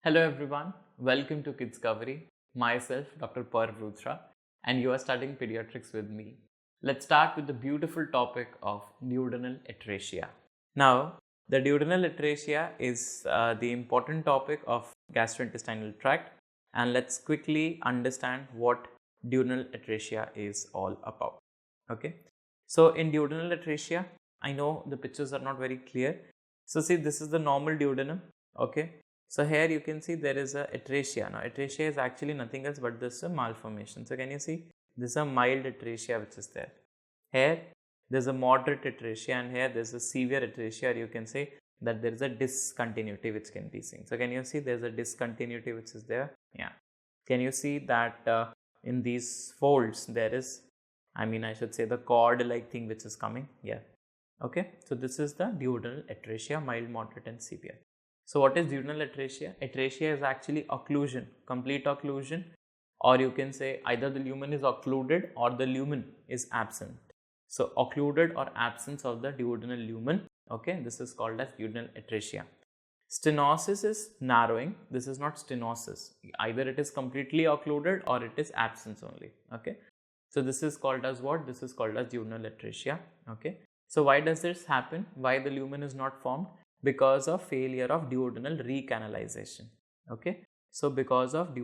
Hello everyone, welcome to 𝗖𝗵𝗵𝗺. Myself Dr. 𝗲𝗵𝗺 and you are studying pediatrics with me. Let's start with the beautiful topic of duodenal atresia. Now, the duodenal atresia is the important topic of gastrointestinal tract, and let's quickly understand what duodenal atresia is all about. Okay, so in duodenal atresia, I know the pictures are not very clear. So see, this is the normal duodenum. Okay, so here you can see there is a atresia. Now atresia is actually nothing else but this malformation. So can you see this is a mild atresia which is there. Here there is a moderate atresia and here there is a severe atresia, or you can say that there is a discontinuity which can be seen. So can you see there is a discontinuity which is there? Yeah. Can you see that in these folds there is, I should say, the cord like thing which is coming? Yeah. Okay. So this is the duodenal atresia, mild, moderate and severe. So what is duodenal atresia? Atresia is actually occlusion, complete occlusion, or you can say either the lumen is occluded or the lumen is absent. So occluded or absence of the duodenal lumen, okay, this is called as duodenal atresia. Stenosis is narrowing. This is not stenosis. Either it is completely occluded or it is absence only, okay. So this is called as what? This is called as duodenal atresia, okay. So why does this happen? Why the lumen is not formed? Because of failure of duodenal recanalization, okay. So because of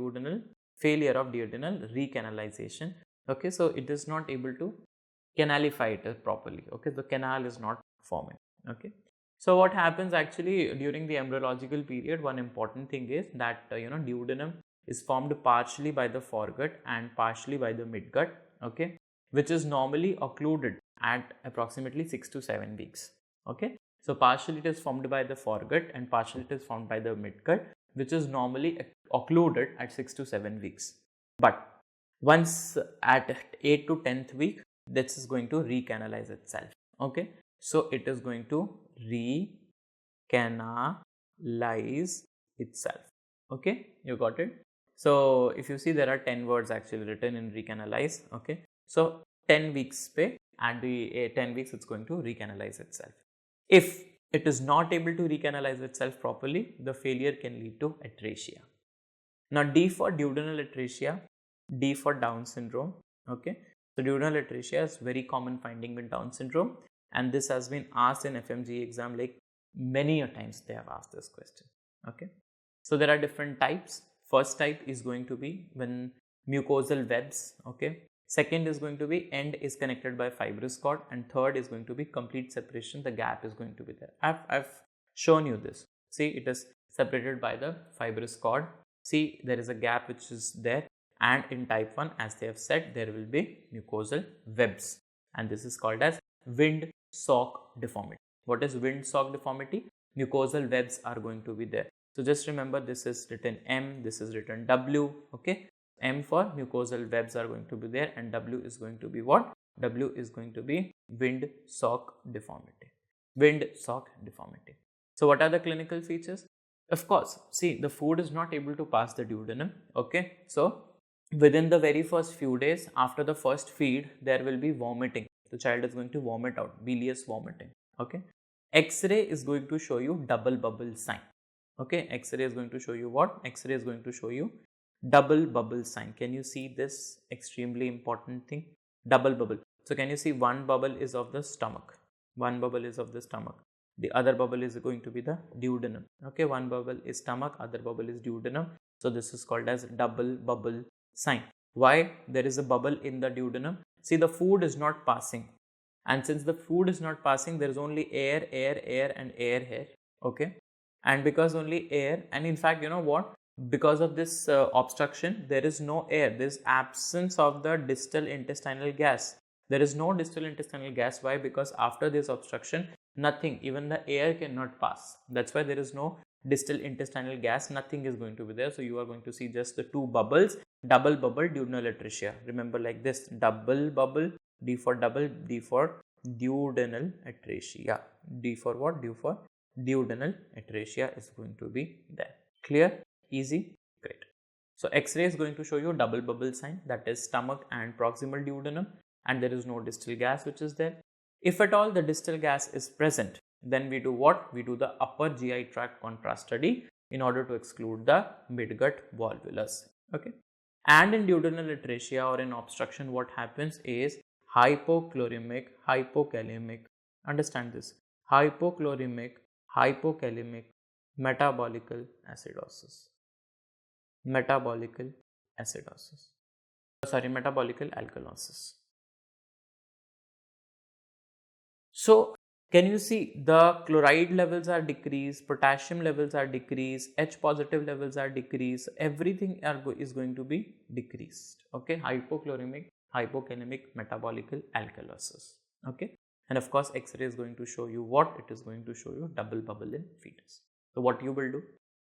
failure of duodenal recanalization, okay, so it is not able to canalify it properly, okay, the canal is not forming, okay. So what happens actually during the embryological period, one important thing is that duodenum is formed partially by the foregut and partially by the midgut, okay, which is normally occluded at approximately 6 to 7 weeks, okay. So partially it is formed by the foregut and partially it is formed by the midgut, which is normally occluded at 6 to 7 weeks. But once at 8 to 10th week, this is going to recanalize itself, okay. So it is going to recanalize itself, okay, you got it. So if you see, there are 10 words actually written in recanalize, okay. So 10 weeks pe, at the 10 weeks it's going to recanalize itself. If it is not able to recanalize itself properly, the failure can lead to atresia. Now D for duodenal atresia, D for Down syndrome, okay. So duodenal atresia is very common finding with Down syndrome, and this has been asked in FMG exam, like many a times they have asked this question, okay. So there are different types. First type is going to be when mucosal webs, okay. Second is going to be end is connected by fibrous cord, and third is going to be complete separation, the gap is going to be there. I've shown you this. See, it is separated by the fibrous cord. See, there is a gap which is there, and in type 1, as they have said, there will be mucosal webs, and this is called as wind-sock deformity. What is wind-sock deformity? Mucosal webs are going to be there. So just remember, this is written M, this is written W, okay. M for mucosal webs are going to be there, and W is going to be what? W is going to be wind-sock deformity. Wind-sock deformity. So what are the clinical features? Of course, see, the food is not able to pass the duodenum, okay. So within the very first few days after the first feed, there will be vomiting. The child is going to vomit out, bilious vomiting, okay. X-ray is going to show you double bubble sign, okay. X-ray is going to show you what? X-ray is going to show you double bubble sign. Can you see this extremely important thing? Double bubble. So can you see one bubble is of the stomach, one bubble is of the stomach, the other bubble is going to be the duodenum, okay. One bubble is stomach, other bubble is duodenum. So this is called as double bubble sign. Why there is a bubble in the duodenum? See, the food is not passing, and since the food is not passing, there is only air and air here, okay. And because only air, and in fact, you know what, because of this obstruction, there is no air, there is absence of the distal intestinal gas. There is no distal intestinal gas. Why? Because after this obstruction, nothing, even the air cannot pass. That's why there is no distal intestinal gas, nothing is going to be there. So you are going to see just the two bubbles, double bubble duodenal atresia. Remember, like this, double bubble, D for double, D for duodenal atresia. D for what? D for duodenal atresia is going to be there. Clear? Easy? Great. So X-ray is going to show you double bubble sign, that is stomach and proximal duodenum, and there is no distal gas which is there. If at all the distal gas is present, then we do what? We do the upper GI tract contrast study, in order to exclude the midgut volvulus. Okay. And in duodenal atresia or in obstruction, what happens is hypochloremic, hypokalemic, understand this, hypochloremic, hypokalemic, metabolical acidosis, metabolical acidosis, metabolical alkalosis. So can you see the chloride levels are decreased, potassium levels are decreased, H positive levels are decreased, everything is going to be decreased. Okay, hypochloremic, hypokalemic, metabolical alkalosis. Okay, and of course X-ray is going to show you what? It is going to show you double bubble in fetus. So what you will do?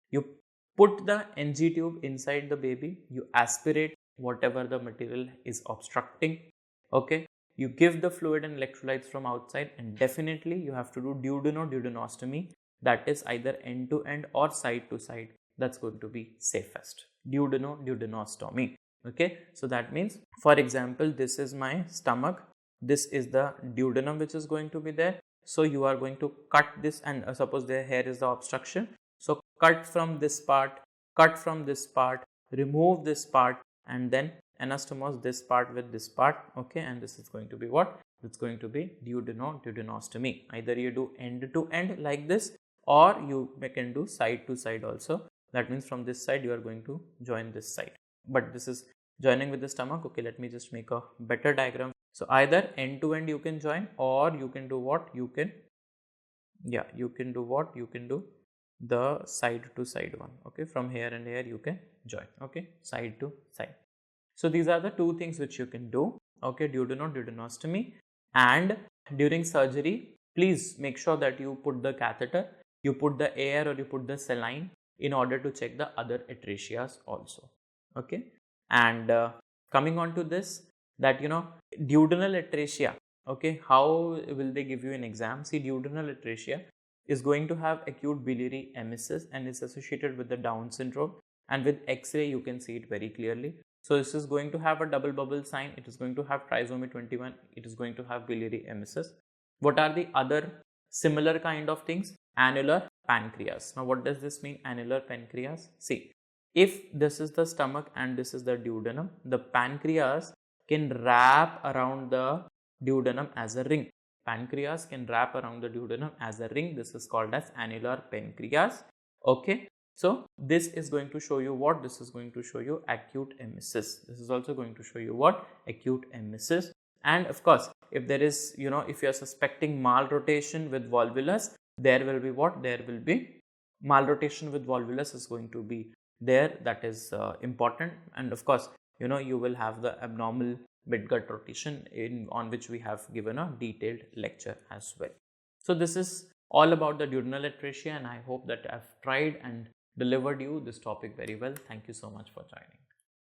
You put the NG tube inside the baby, you aspirate whatever the material is obstructing. Okay, you give the fluid and electrolytes from outside, and definitely you have to do duodenostomy, that is either end to end or side to side. That's going to be safest. Duodenostomy. Okay, so that means, for example, this is my stomach, this is the duodenum which is going to be there. So you are going to cut this, and suppose here is the obstruction. So cut from this part, cut from this part, remove this part, and then anastomose this part with this part. Okay, and this is going to be what? It's going to be duodenostomy. Either you do end to end like this, or you can do side to side also. That means from this side you are going to join this side, but this is joining with the stomach. Okay, let me just make a better diagram. So either end to end you can join, or you can do what? You can, yeah, you can do what? You can do the side to side one. Okay, from here and here you can join. Okay, side to side. So these are the two things which you can do. Okay, duodenostomy. And during surgery, please make sure that you put the catheter, you put the air, or you put the saline in order to check the other atresias also. Okay, and coming on to this, that duodenal atresia. Okay, how will they give you an exam? See, duodenal atresia is going to have acute biliary emesis and is associated with the Down syndrome, and with X-ray you can see it very clearly. So this is going to have a double bubble sign, it is going to have trisomy 21, it is going to have biliary emesis. What are the other similar kind of things? Annular pancreas. Now what does this mean, annular pancreas? See, if this is the stomach and this is the duodenum, the pancreas can wrap around the duodenum as a ring. Pancreas can wrap around the duodenum as a ring. This is called as annular pancreas. Okay, so this is going to show you what? This is going to show you acute emesis. This is also going to show you what? Acute emesis. And of course, if there is, if you are suspecting malrotation with volvulus, there will be what? There will be malrotation with volvulus is going to be there. That is important. And of course, you will have the abnormal midgut rotation, on which we have given a detailed lecture as well. So this is all about the duodenal atresia, and I hope that I've tried and delivered you this topic very well. Thank you so much for joining.